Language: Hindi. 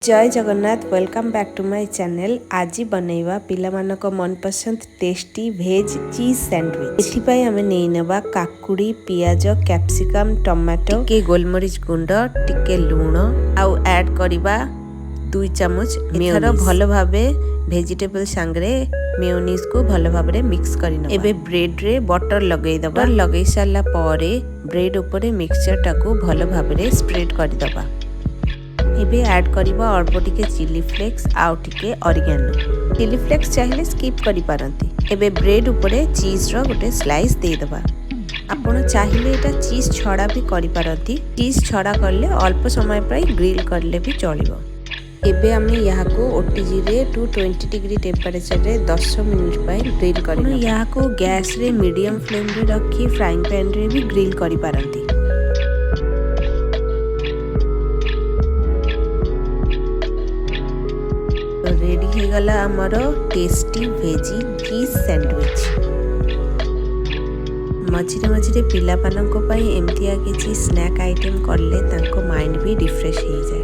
जय Jagannath welcome back to my channel. आज बनैबा पिलामानक मनपसंद टेस्टी भेज चीज सैंडविच। एथिपाई हमें नहीं नेबा काकुड़ी पियाज कैप्सिकम टमाटो टिके गोलमरीच गुंड टिके लूण आउ ऐड करबा 2 चामच एथर भलो भाबे वेजिटेबल सांगरे मेयोनीज को भलो भाबे मिक्स करिना। एबे ब्रेड रे बटर लगै दबा। लगै साला परे ब्रेड ऊपर मिक्सचर टाको भलो भाबे स्प्रेड कर दबा। एबे ऐड करिबा अल्प टिके चिली फ्लेक्स आउ टिके ऑरिगेनो। चिली फ्लेक्स चाहिए स्किप करि पारंती। एबे ब्रेड ऊपर चीज रो गोटे स्लाइस दे दबा। आपण चाहिए एटा चीज छड़ा भी करि पारंती। चीज छड़ा करले अल्प समय पर ग्रिल करले भी चलिबो। एबे हमें यहाँ को ओटीजी रे 220 डिग्री टेम्परेचर रे 10 मिनिट पर ग्रिल करिना। यहाँ को गैस रे मीडियम फ्लेम रे रखी फ्राइंग पैन रे भी ग्रिल करि पारंती। रेडी हो गला आमर टेस्टी वेजी चीज सैंडविच। मझिरे मझिरे पिला पानक पई एमतिया किछि स्नैक आइटम करले तांको माइंड भी रिफ्रेश हो जाए।